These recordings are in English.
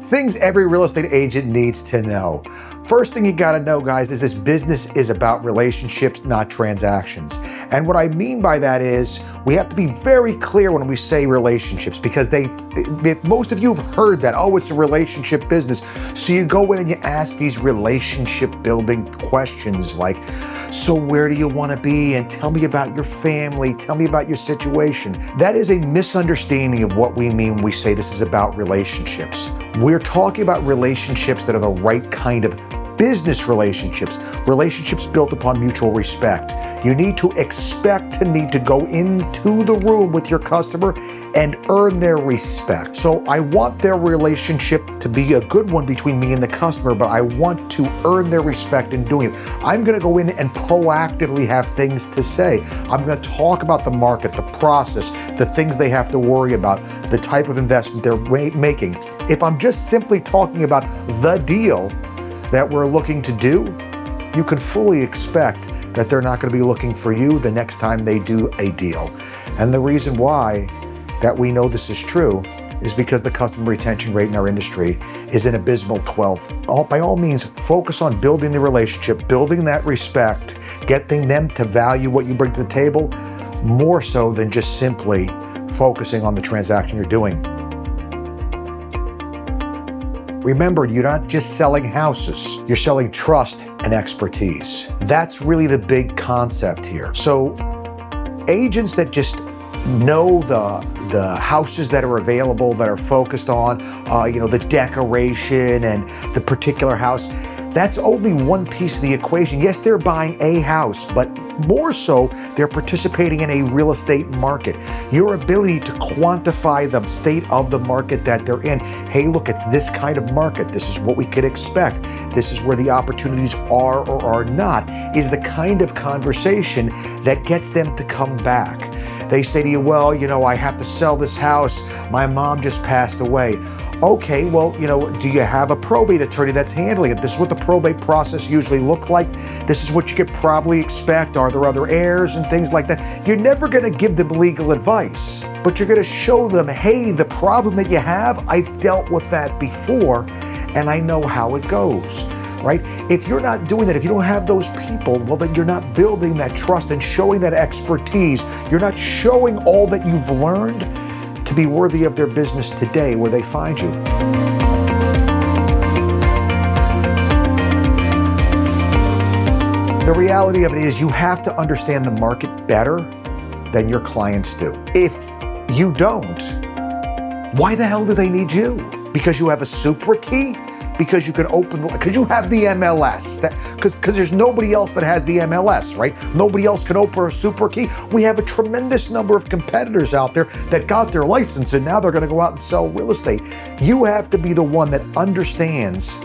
Things every real estate agent needs to know. First thing you gotta know, guys, is this business is about relationships, not transactions. And what I mean by that is we have to be very clear when we say relationships, because most of you have heard that, oh, it's a relationship business. So you go in and you ask these relationship building questions like, so where do you wanna be? And tell me about your family, tell me about your situation. That is a misunderstanding of what we mean when we say this is about relationships. We're talking about relationships that are the right kind of business relationships built upon mutual respect. You need to expect to need to go into the room with your customer and earn their respect. So I want their relationship to be a good one between me and the customer, but I want to earn their respect in doing it. I'm gonna go in and proactively have things to say. I'm gonna talk about the market, the process, the things they have to worry about, the type of investment they're making. If I'm just simply talking about the deal that we're looking to do, you can fully expect that they're not going to be looking for you the next time they do a deal. And the reason why that we know this is true is because the customer retention rate in our industry is an abysmal 12. By all means, focus on building the relationship, building that respect, getting them to value what you bring to the table, more so than just simply focusing on the transaction you're doing. Remember, you're not just selling houses, you're selling trust and expertise. That's really the big concept here. So agents that just know the houses that are available, that are focused on the decoration and the particular house, that's only one piece of the equation. Yes, they're buying a house, but more so, they're participating in a real estate market. Your ability to quantify the state of the market that they're in. Hey, look, it's this kind of market. This is what we could expect. This is where the opportunities are or are not, is the kind of conversation that gets them to come back. They say to you, well, I have to sell this house. My mom just passed away. Okay, well, do you have a probate attorney that's handling it? This is what the probate process usually look like. This is what you could probably expect. Are there other heirs and things like that? You're never gonna give them legal advice, but you're gonna show them, hey, the problem that you have, I've dealt with that before, and I know how it goes, right? If you're not doing that, if you don't have those people, well, then you're not building that trust and showing that expertise. You're not showing all that you've learned to be worthy of their business today where they find you. The reality of it is you have to understand the market better than your clients do. If you don't, why the hell do they need you? Because you have a super key? Because you can because you have the MLS, because there's nobody else that has the MLS, right? Nobody else can open a super key. We have a tremendous number of competitors out there that got their license and now they're gonna go out and sell real estate. You have to be the one that understands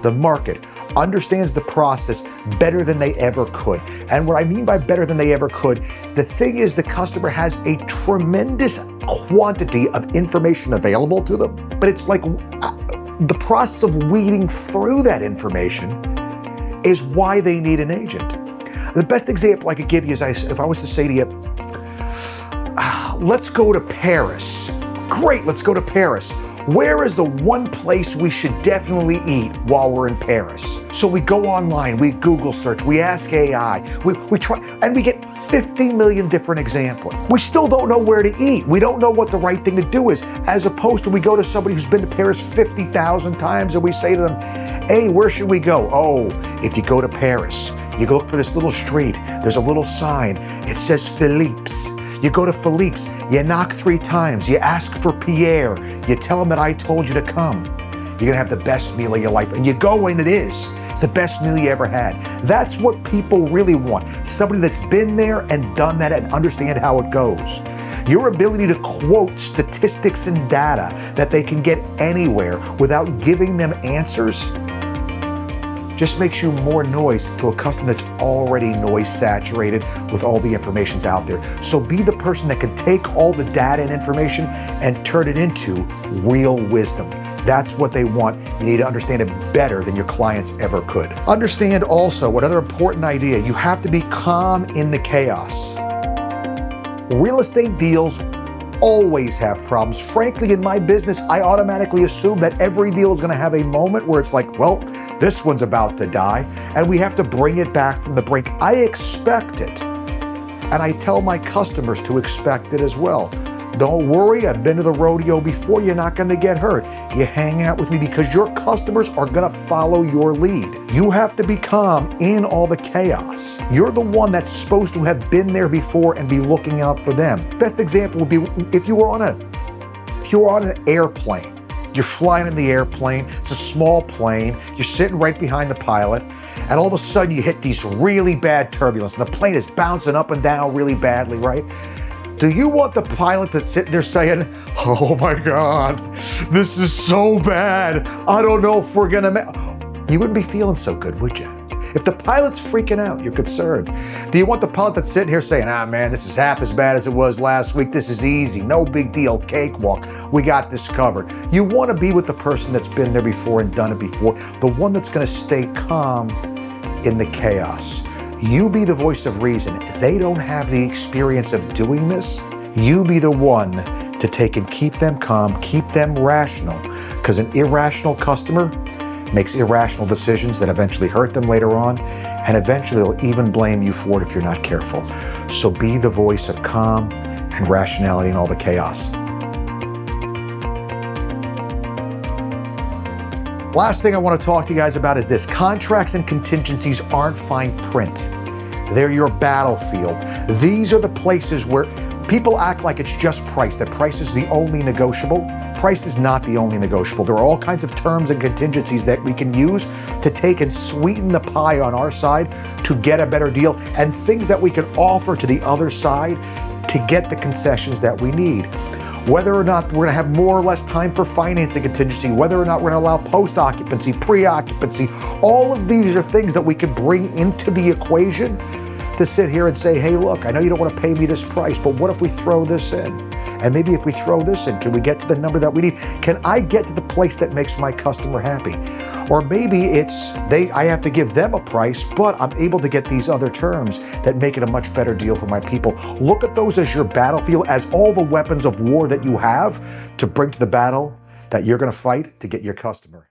the market, understands the process better than they ever could. And what I mean by better than they ever could, the thing is the customer has a tremendous quantity of information available to them, but it's like, the process of weeding through that information is why they need an agent. The best example I could give you is if I was to say to you, let's go to Paris. Great, let's go to Paris. Where is the one place we should definitely eat while we're in Paris? So we go online, we Google search, we ask AI, we try, and we get 50 million different examples. We still don't know where to eat. We don't know what the right thing to do is, as opposed to we go to somebody who's been to Paris 50,000 times and we say to them, hey, where should we go? Oh, if you go to Paris, you go look for this little street, there's a little sign, it says Philippe's. You go to Philippe's, you knock 3 times, you ask for Pierre, you tell him that I told you to come. You're gonna have the best meal of your life, and you go and it is. It's the best meal you ever had. That's what people really want. Somebody that's been there and done that and understand how it goes. Your ability to quote statistics and data that they can get anywhere without giving them answers just makes you more noise to a customer that's already noise saturated with all the information's out there. So be the person that can take all the data and information and turn it into real wisdom. That's what they want. You need to understand it better than your clients ever could. Understand also, another important idea, you have to be calm in the chaos. Real estate deals always have problems. Frankly, in my business, I automatically assume that every deal is going to have a moment where it's like, well, this one's about to die, and we have to bring it back from the brink. I expect it, and I tell my customers to expect it as well. Don't worry, I've been to the rodeo before. You're not going to get hurt. You hang out with me because your customers are going to follow your lead. You have to be calm in all the chaos. You're the one that's supposed to have been there before and be looking out for them. Best example would be if you were on an airplane. You're flying in the airplane, it's a small plane, you're sitting right behind the pilot, and all of a sudden you hit these really bad turbulence, and the plane is bouncing up and down really badly, right? Do you want the pilot to sit there saying, oh my God, this is so bad, I don't know if we're gonna You wouldn't be feeling so good, would you? If the pilot's freaking out, you're concerned. Do you want the pilot that's sitting here saying, man, this is half as bad as it was last week, this is easy, no big deal, cakewalk, we got this covered? You want to be with the person that's been there before and done it before, the one that's going to stay calm in the chaos. You be the voice of reason. They don't have the experience of doing this. You be the one to take and keep them calm, keep them rational, because an irrational customer makes irrational decisions that eventually hurt them later on, and eventually they'll even blame you for it if you're not careful. So be the voice of calm and rationality in all the chaos. Last thing I want to talk to you guys about is this. Contracts and contingencies aren't fine print. They're your battlefield. These are the places where people act like it's just price, that price is the only negotiable. Price is not the only negotiable. There are all kinds of terms and contingencies that we can use to take and sweeten the pie on our side to get a better deal, and things that we can offer to the other side to get the concessions that we need. Whether or not we're going to have more or less time for financing contingency, whether or not we're going to allow post-occupancy, pre-occupancy, all of these are things that we can bring into the equation to sit here and say, hey, look, I know you don't want to pay me this price, but what if we throw this in? And maybe if we throw this in, can we get to the number that we need? Can I get to the place that makes my customer happy? Or maybe it's I have to give them a price, but I'm able to get these other terms that make it a much better deal for my people. Look at those as your battlefield, as all the weapons of war that you have to bring to the battle that you're going to fight to get your customer.